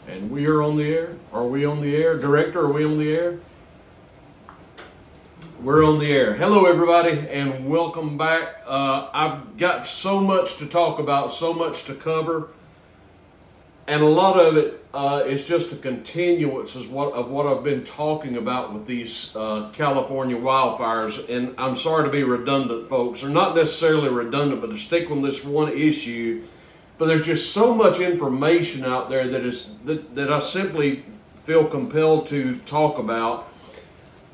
And we are on the air. Are we on the air? Director, are we on the air? We're on the air. Hello, everybody, and welcome back. I've got so much to talk about, so much to cover, and a lot of it is just a continuance of what I've been talking about with these California wildfires. And I'm sorry to be redundant, folks, or not necessarily redundant, but to stick on this one issue. But there's just so much information out there that I simply feel compelled to talk about.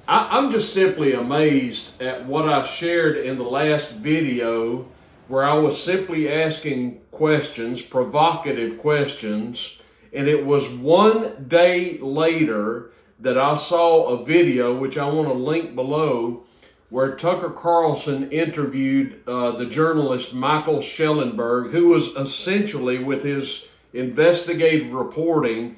I'm just simply amazed at what I shared in the last video, where I was simply asking questions, provocative questions, and it was one day later that I saw a video, which I want to link below, where Tucker Carlson interviewed the journalist Michael Shellenberger, who was essentially, with his investigative reporting,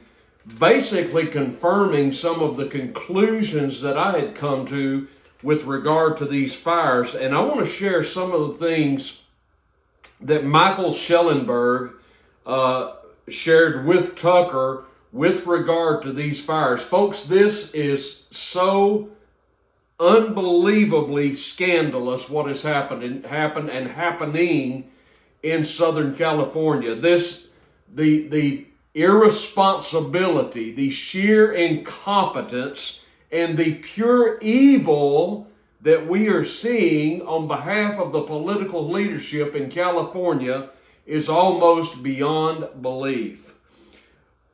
basically confirming some of the conclusions that I had come to with regard to these fires. And I want to share some of the things that Michael Shellenberger shared with Tucker with regard to these fires. Folks, this is so unbelievably scandalous what has happened and happening in Southern California. The irresponsibility, the sheer incompetence, and the pure evil that we are seeing on behalf of the political leadership in California is almost beyond belief.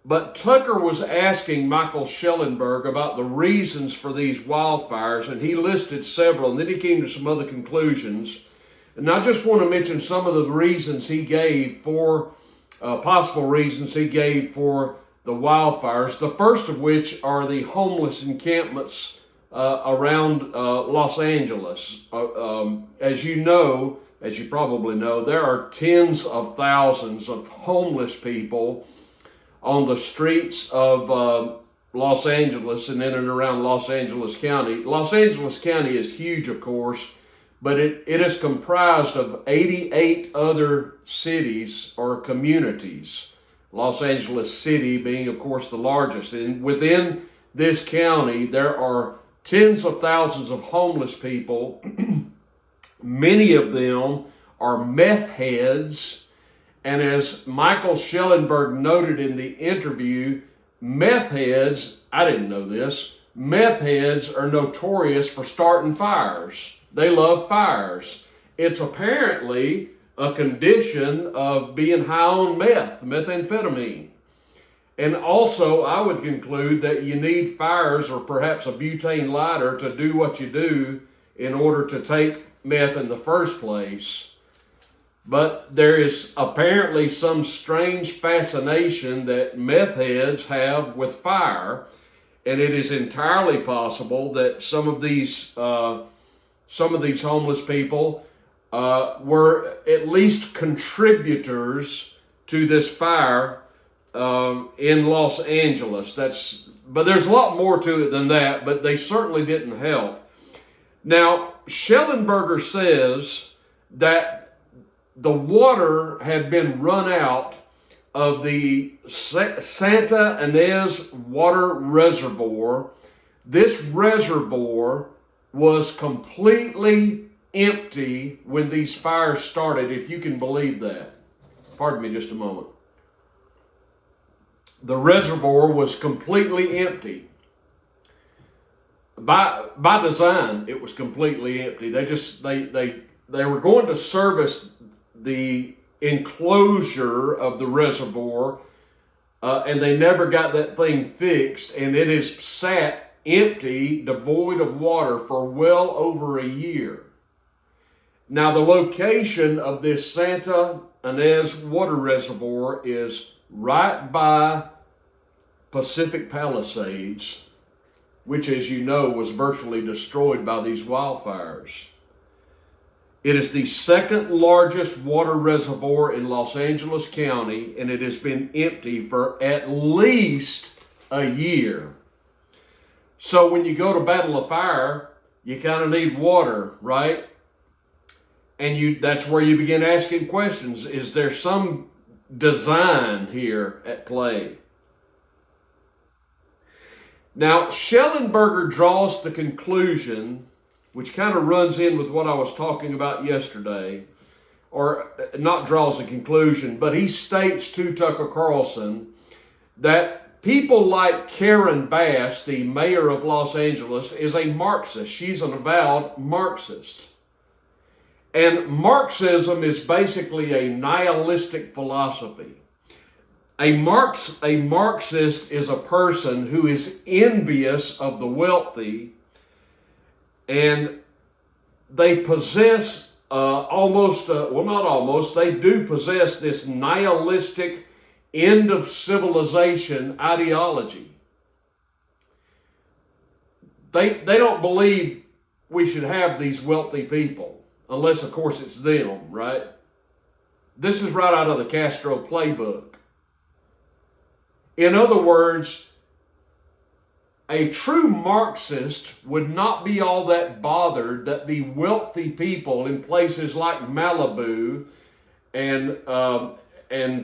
But Tucker was asking Michael Shellenberger about the reasons for these wildfires, and he listed several, and then he came to some other conclusions. And I just want to mention some of the reasons he gave for, possible reasons he gave for the wildfires. The first of which are the homeless encampments around Los Angeles. As you probably know, there are tens of thousands of homeless people on the streets of Los Angeles and in and around Los Angeles County. Los Angeles County is huge, of course, but it is comprised of 88 other cities or communities. Los Angeles City being, of course, the largest. And within this county, there are tens of thousands of homeless people. Many of them are meth heads. And as Michael Shellenberger noted in the interview, meth heads, I didn't know this, meth heads are notorious for starting fires. They love fires. It's apparently a condition of being high on methamphetamine. And also, I would conclude that you need fires or perhaps a butane lighter to do what you do in order to take meth in the first place. But there is apparently some strange fascination that meth heads have with fire, and it is entirely possible that some of these homeless people were at least contributors to this fire in Los Angeles. But there's a lot more to it than that, but they certainly didn't help. Now, Shellenberger says that the water had been run out of the Santa Ynez water reservoir. This reservoir was completely empty when these fires started, if you can believe that. Pardon me just a moment. The reservoir was completely empty. By design, it was completely empty. They were going to service the enclosure of the reservoir, and they never got that thing fixed, and it has sat empty, devoid of water for well over a year. Now, the location of this Santa Ynez water reservoir is right by Pacific Palisades, which, as you know, was virtually destroyed by these wildfires. It is the second largest water reservoir in Los Angeles County, and it has been empty for at least a year. So when you go to battle a fire, you kind of need water, right? And that's where you begin asking questions. Is there some design here at play? Now, Shellenberger draws the conclusion, which kind of runs in with what I was talking about yesterday, or not draws a conclusion, but he states to Tucker Carlson that people like Karen Bass, the mayor of Los Angeles, is a Marxist. She's an avowed Marxist. And Marxism is basically a nihilistic philosophy. A Marxist is a person who is envious of the wealthy, and they possess they do possess this nihilistic end of civilization ideology. They don't believe we should have these wealthy people, unless, of course, it's them, right? This is right out of the Castro playbook. In other words, a true Marxist would not be all that bothered that the wealthy people in places like Malibu and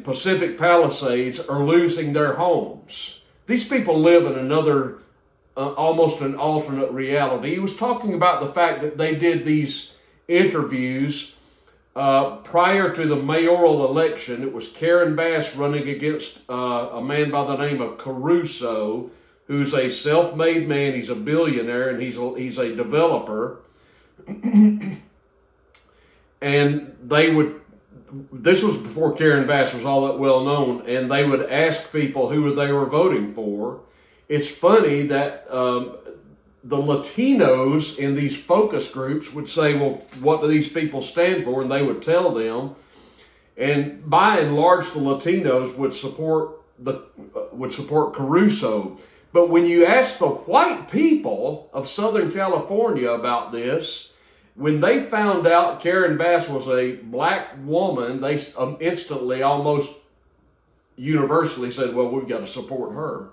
Pacific Palisades are losing their homes. These people live in another, almost an alternate reality. He was talking about the fact that they did these interviews prior to the mayoral election. It was Karen Bass running against a man by the name of Caruso, who's a self-made man. He's a billionaire, and he's a developer. And this was before Karen Bass was all that well known, and they would ask people who they were voting for. It's funny that the Latinos in these focus groups would say, well, what do these people stand for? And they would tell them. And by and large, the Latinos would support Caruso. But when you ask the white people of Southern California about this, when they found out Karen Bass was a black woman, they instantly, almost universally said, well, we've got to support her.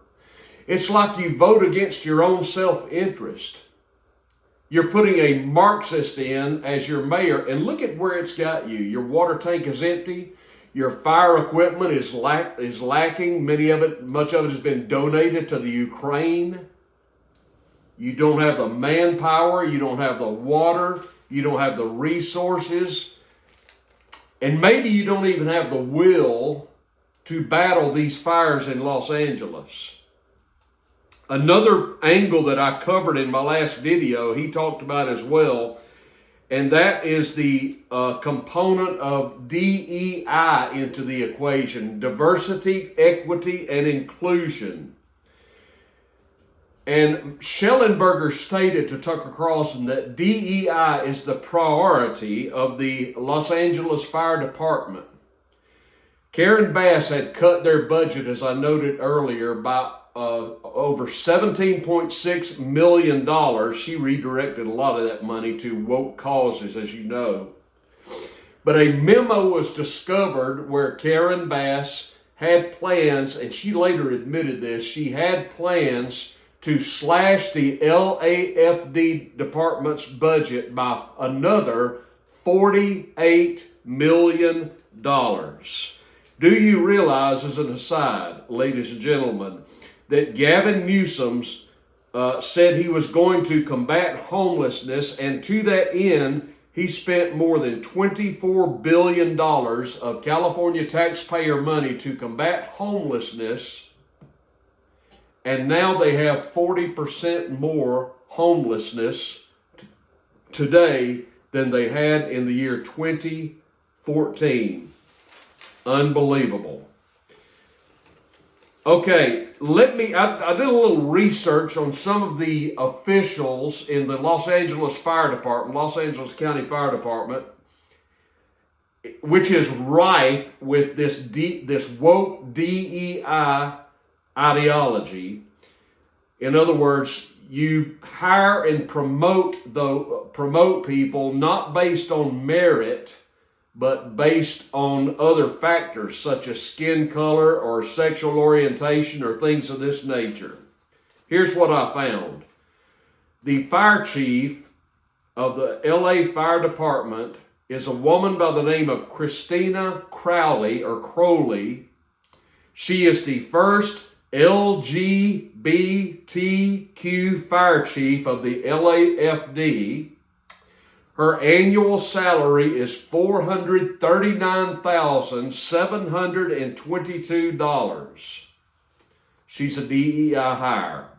It's like you vote against your own self-interest. You're putting a Marxist in as your mayor, and look at where it's got you. Your water tank is empty. Your fire equipment is lacking. Much of it has been donated to the Ukraine. You don't have the manpower. You don't have the water. You don't have the resources. And maybe you don't even have the will to battle these fires in Los Angeles. Another angle that I covered in my last video, he talked about as well, and that is the component of DEI into the equation: diversity, equity, and inclusion. And Shellenberger stated to Tucker Carlson that DEI is the priority of the Los Angeles Fire Department. Karen Bass had cut their budget, as I noted earlier, by over $17.6 million. She redirected a lot of that money to woke causes, as you know. But a memo was discovered where Karen Bass had plans, and she later admitted this, she had plans to slash the LAFD department's budget by another $48 million. Do you realize, as an aside, ladies and gentlemen, that Gavin Newsom said he was going to combat homelessness, and to that end, he spent more than $24 billion of California taxpayer money to combat homelessness, and now they have 40% more homelessness today than they had in the year 2014. Unbelievable. Okay, I did a little research on some of the officials in the Los Angeles Fire Department, Los Angeles County Fire Department, which is rife with this woke DEI ideology. In other words, you hire and promote people not based on merit, but based on other factors such as skin color or sexual orientation or things of this nature. Here's what I found. The fire chief of the LA Fire Department is a woman by the name of Christina Crowley. She is the first LGBTQ fire chief of the LAFD. Her annual salary is $439,722. She's a DEI hire.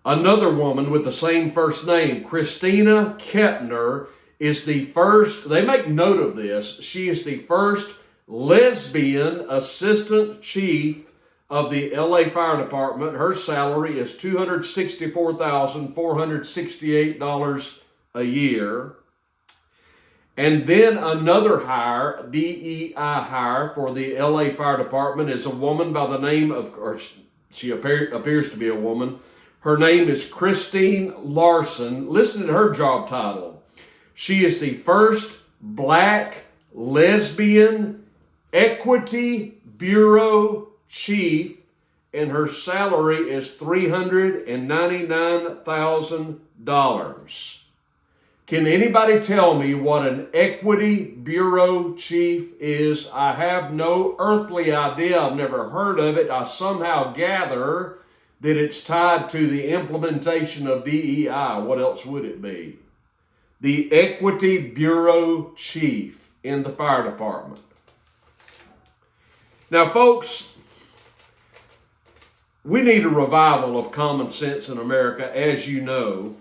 Another woman with the same first name, Christina Kettner, is the first, they make note of this, she is the first lesbian assistant chief of the LA Fire Department. Her salary is $264,468 a year. And then another hire, DEI hire for the LA Fire Department, is a woman by the name of, or she appears to be a woman. Her name is Christine Larson. Listen to her job title. She is the first Black lesbian equity bureau chief, and her salary is $399,000. Can anybody tell me what an equity bureau chief is? I have no earthly idea. I've never heard of it. I somehow gather that it's tied to the implementation of DEI. What else would it be? The equity bureau chief in the fire department. Now, folks, we need a revival of common sense in America, as you know.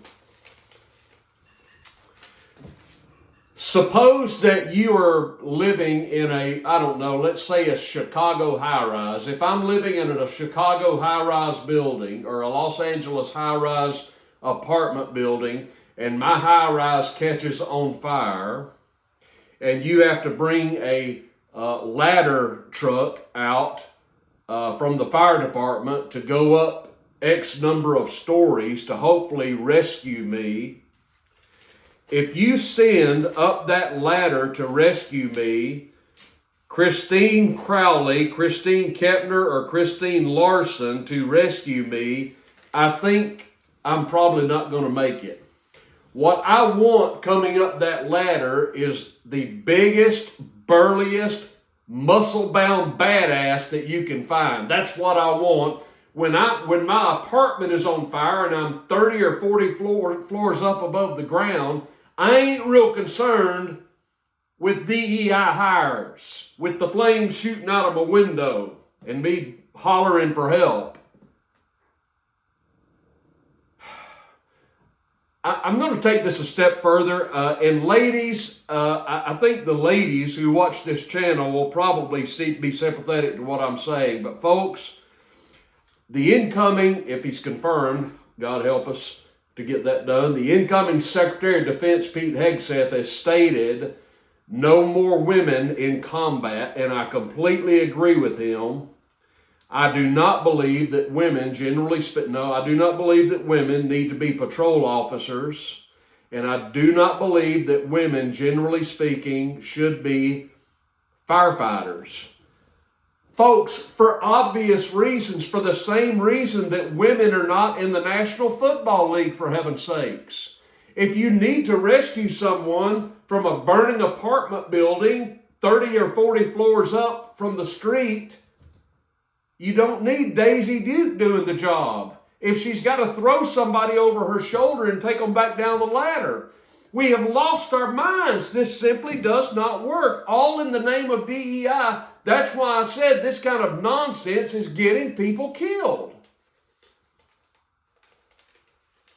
Suppose that you are living in a, I don't know, let's say a Chicago high-rise. If I'm living in a Chicago high-rise building or a Los Angeles high-rise apartment building, and my high-rise catches on fire, and you have to bring a ladder truck out from the fire department to go up X number of stories to hopefully rescue me. If you send up that ladder to rescue me, Christine Crowley, Christine Kettner, or Christine Larson to rescue me, I think I'm probably not going to make it. What I want coming up that ladder is the biggest, burliest, muscle-bound badass that you can find. That's what I want. When my apartment is on fire and I'm 30 or 40 floors up above the ground, I ain't real concerned with DEI hires, with the flames shooting out of my window and me hollering for help. I'm going to take this a step further. And ladies, I think the ladies who watch this channel will probably be sympathetic to what I'm saying. But folks, the incoming, if he's confirmed, God help us to get that done, the incoming Secretary of Defense, Pete Hegseth, has stated no more women in combat, and I completely agree with him. I do not believe that women I do not believe that women need to be patrol officers, and I do not believe that women, generally speaking, should be firefighters. Folks, for obvious reasons, for the same reason that women are not in the National Football League, for heaven's sakes. If you need to rescue someone from a burning apartment building 30 or 40 floors up from the street, you don't need Daisy Duke doing the job. If she's got to throw somebody over her shoulder and take them back down the ladder. We have lost our minds. This simply does not work. All in the name of DEI. That's why I said this kind of nonsense is getting people killed.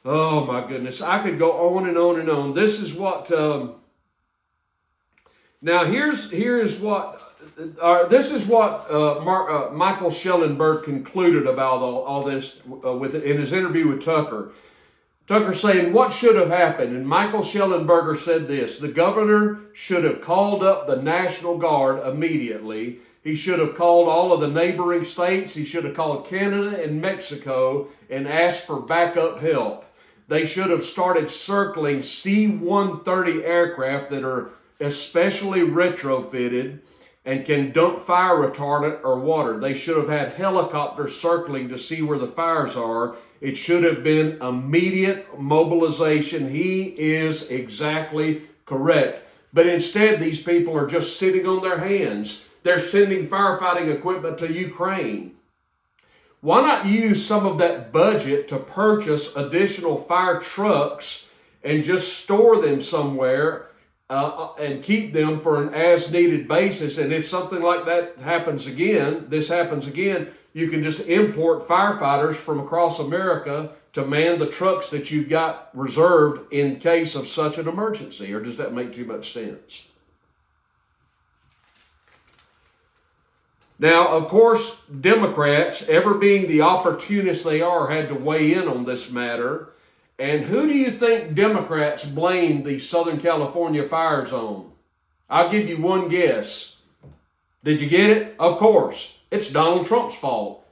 Oh my goodness. I could go on and on and on. This is what, now here's what Michael Shellenberger concluded about all this in his interview with Tucker. Tucker saying, what should have happened? And Michael Shellenberger said this: the governor should have called up the National Guard immediately. He should have called all of the neighboring states. He should have called Canada and Mexico and asked for backup help. They should have started circling C-130 aircraft that are especially retrofitted and can dump fire retardant or water. They should have had helicopters circling to see where the fires are. It should have been immediate mobilization. He is exactly correct. But instead, these people are just sitting on their hands. They're sending firefighting equipment to Ukraine. Why not use some of that budget to purchase additional fire trucks and just store them somewhere and keep them for an as-needed basis? And if something like that happens again, you can just import firefighters from across America to man the trucks that you've got reserved in case of such an emergency. Or does that make too much sense? Now, of course, Democrats, ever being the opportunists they are, had to weigh in on this matter. And who do you think Democrats blame the Southern California fires on? I'll give you one guess. Did you get it? Of course. It's Donald Trump's fault.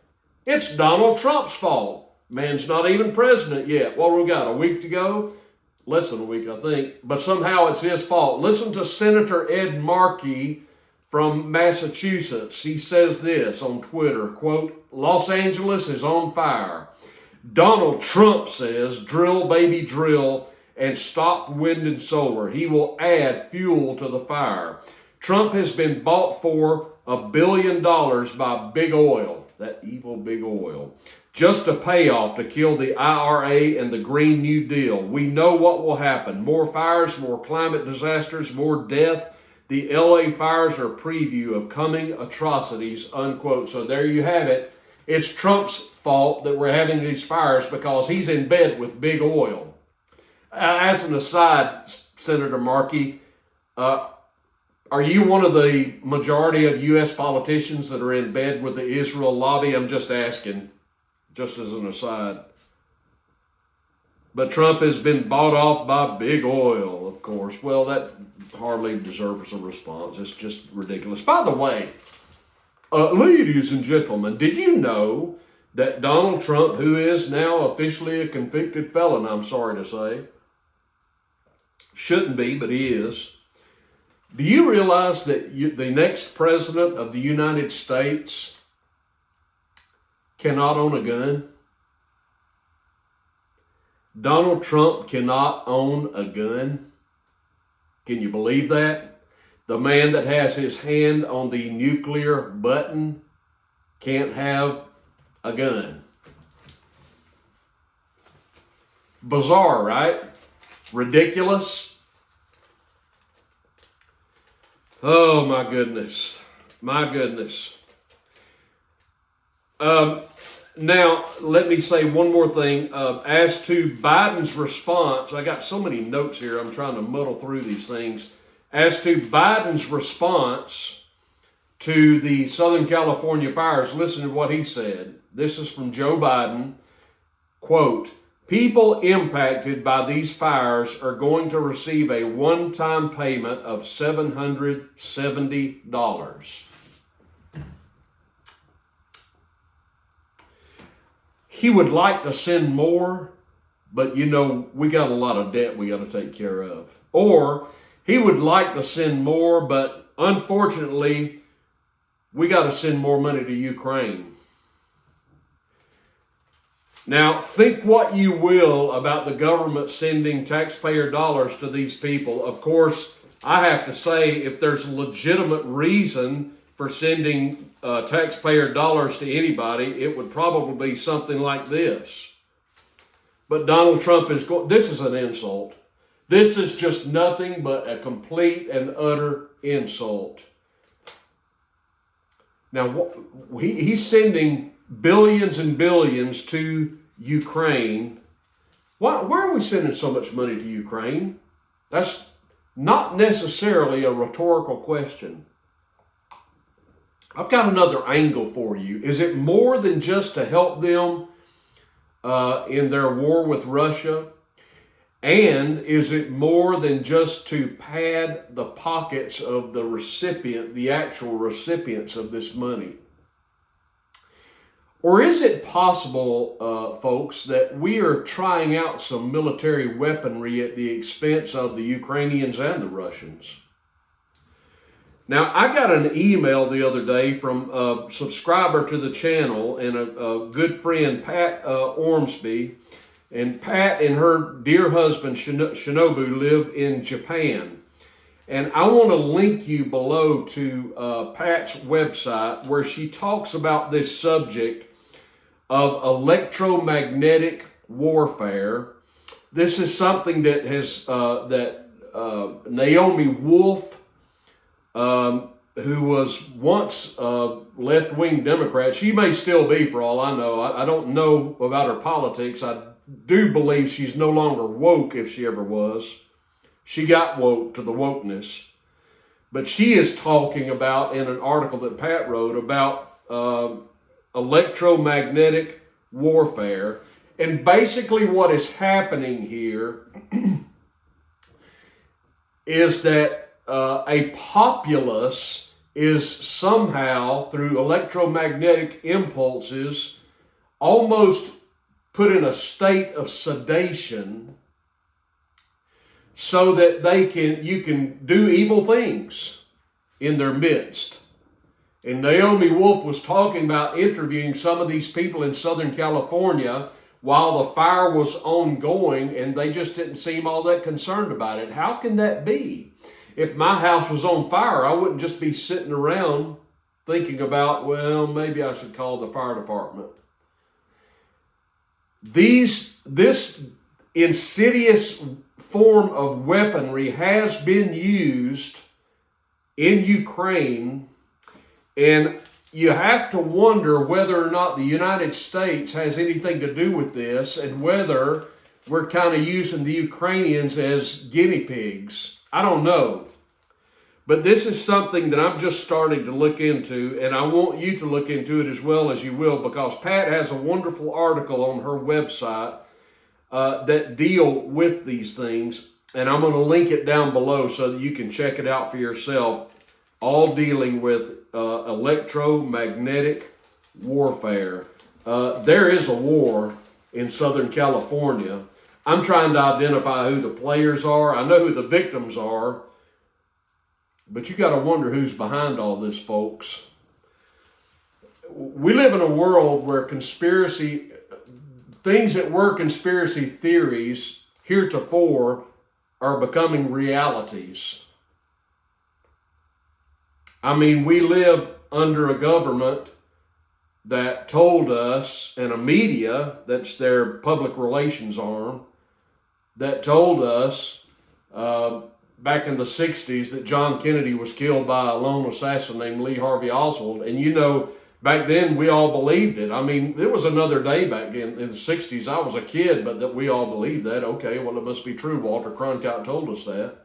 It's Donald Trump's fault. Man's not even president yet. What we got, a week to go? Less than a week, I think. But somehow it's his fault. Listen to Senator Ed Markey from Massachusetts. He says this on Twitter, quote, "Los Angeles is on fire. Donald Trump says, drill, baby, drill, and stop wind and solar. He will add fuel to the fire. Trump has been bought for $1 billion by big oil," that evil big oil, "just a payoff to kill the IRA and the Green New Deal. We know what will happen. More fires, more climate disasters, more death. The LA fires are a preview of coming atrocities," unquote. So there you have it. It's Trump's fault that we're having these fires because he's in bed with big oil. As an aside, Senator Markey, are you one of the majority of U.S. politicians that are in bed with the Israel lobby? I'm just asking, just as an aside. But Trump has been bought off by big oil, of course. Well, that hardly deserves a response. It's just ridiculous. By the way, ladies and gentlemen, did you know that Donald Trump, who is now officially a convicted felon, I'm sorry to say, shouldn't be, but he is. Do you realize that the next president of the United States cannot own a gun? Donald Trump cannot own a gun. Can you believe that? The man that has his hand on the nuclear button can't have a gun. Bizarre, right? Ridiculous. Oh, my goodness. My goodness. Now, let me say one more thing. As to Biden's response, I got so many notes here, I'm trying to muddle through these things. As to Biden's response to the Southern California fires, listen to what he said. This is from Joe Biden. Quote, "People impacted by these fires are going to receive a one-time payment of $770. He would like to send more, but we got a lot of debt we got to take care of. Or he would like to send more, but unfortunately, we got to send more money to Ukraine." Now, think what you will about the government sending taxpayer dollars to these people. Of course, I have to say, if there's a legitimate reason for sending taxpayer dollars to anybody, it would probably be something like this. But Donald Trump this is an insult. This is just nothing but a complete and utter insult. Now, he's sending billions and billions to Ukraine. Why are we sending so much money to Ukraine? That's not necessarily a rhetorical question. I've got another angle for you. Is it more than just to help them in their war with Russia? And is it more than just to pad the pockets of the actual recipients of this money? Or is it possible, folks, that we are trying out some military weaponry at the expense of the Ukrainians and the Russians? Now, I got an email the other day from a subscriber to the channel and a good friend, Pat Ormsby. And Pat and her dear husband, Shinobu, live in Japan. And I want to link you below to Pat's website where she talks about this subject of electromagnetic warfare. This is something that has Naomi Wolf, who was once a left-wing Democrat, she may still be for all I know. I don't know about her politics. I do believe she's no longer woke if she ever was. She got woke to the wokeness. But she is talking about, in an article that Pat wrote, about electromagnetic warfare. And basically what is happening here is that a populace is somehow, through electromagnetic impulses, almost put in a state of sedation so that you can do evil things in their midst. And Naomi Wolf was talking about interviewing some of these people in Southern California while the fire was ongoing, and they just didn't seem all that concerned about it. How can that be? If my house was on fire, I wouldn't just be sitting around thinking about, well, maybe I should call the fire department. This insidious form of weaponry has been used in Ukraine, and you have to wonder whether or not the United States has anything to do with this, and whether we're kind of using the Ukrainians as guinea pigs. I don't know. But this is something that I'm just starting to look into, and I want you to look into it as well as you will, because Pat has a wonderful article on her website that deal with these things, and I'm going to link it down below so that you can check it out for yourself, all dealing with electromagnetic warfare. There is a war in Southern California. I'm trying to identify who the players are. I know who the victims are, but you got to wonder who's behind all this, folks. We live in a world where things that were conspiracy theories heretofore are becoming realities. I mean, we live under a government that told us, and a media, that's their public relations arm, that told us back in the 60s that John Kennedy was killed by a lone assassin named Lee Harvey Oswald. And you know, back then we all believed it. I mean, it was another day back in the 60s. I was a kid, but that we all believed that. Okay, well, it must be true. Walter Cronkite told us that.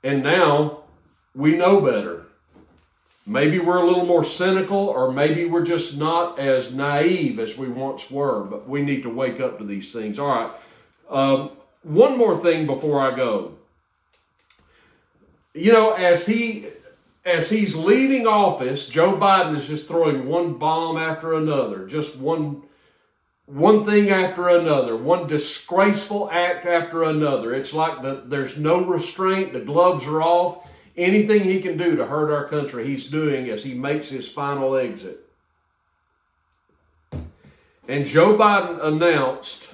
And now we know better. Maybe we're a little more cynical, or maybe we're just not as naive as we once were, but we need to wake up to these things. All right. One more thing before I go. You know, as he's leaving office, Joe Biden is just throwing one bomb after another, just one thing after another, one disgraceful act after another. It's like there's no restraint, the gloves are off. Anything he can do to hurt our country, he's doing as he makes his final exit. And Joe Biden announced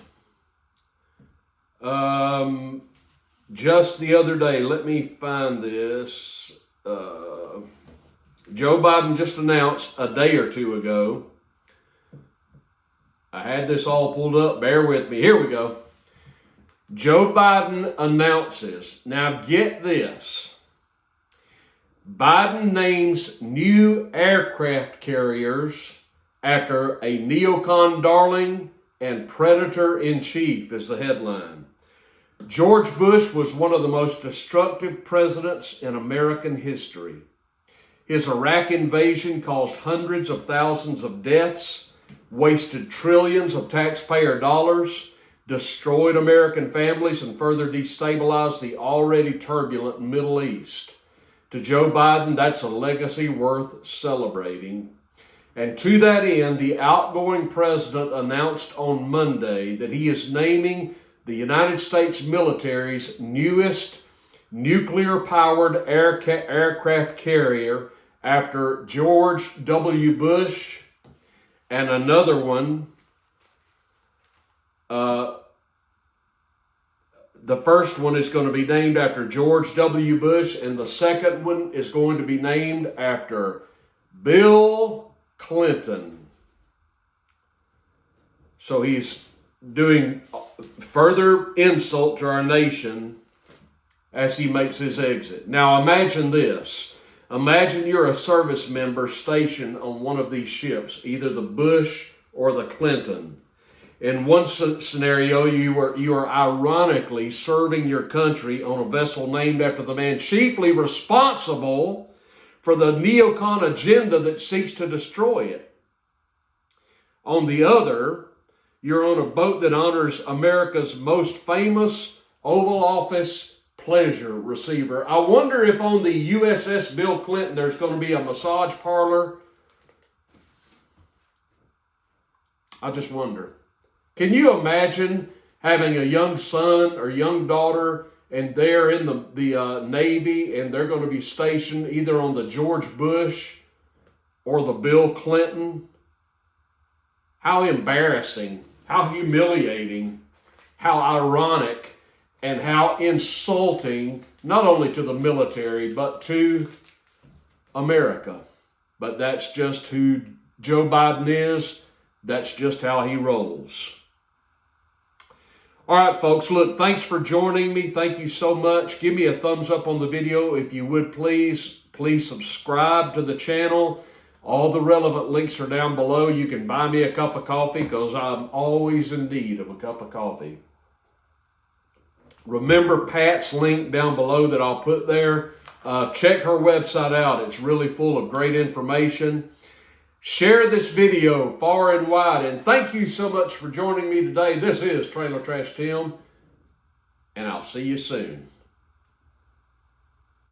just the other day, let me find this. Joe Biden just announced a day or two ago. I had this all pulled up. Bear with me. Here we go. Joe Biden announces, now get this, Biden names new aircraft carriers after a neocon darling and predator in chief is the headline. George Bush was one of the most destructive presidents in American history. His Iraq invasion caused hundreds of thousands of deaths, wasted trillions of taxpayer dollars, destroyed American families, and further destabilized the already turbulent Middle East. To Joe Biden, that's a legacy worth celebrating. And to that end, the outgoing president announced on Monday that he is naming the United States military's newest nuclear-powered aircraft carrier after George W. Bush, and another one. The first one is going to be named after George W. Bush, and the second one is going to be named after Bill Clinton. So he's doing further insult to our nation as he makes his exit. Now imagine this. Imagine you're a service member stationed on one of these ships, either the Bush or the Clinton. In one scenario, you are ironically serving your country on a vessel named after the man chiefly responsible for the neocon agenda that seeks to destroy it. On the other, you're on a boat that honors America's most famous Oval Office pleasure receiver. I wonder if on the USS Bill Clinton there's going to be a massage parlor. I just wonder. Can you imagine having a young son or young daughter and they're in the Navy and they're going to be stationed either on the George Bush or the Bill Clinton? How embarrassing, how humiliating, how ironic, and how insulting, not only to the military, but to America. But that's just who Joe Biden is. That's just how he rolls. All right, folks, look, thanks for joining me. Thank you so much. Give me a thumbs up on the video if you would, please. Please subscribe to the channel. All the relevant links are down below. You can buy me a cup of coffee because I'm always in need of a cup of coffee. Remember Pat's link down below that I'll put there. Check her website out. It's really full of great information. Share this video far and wide. And thank you so much for joining me today. This is Trailer Trash Tim, and I'll see you soon.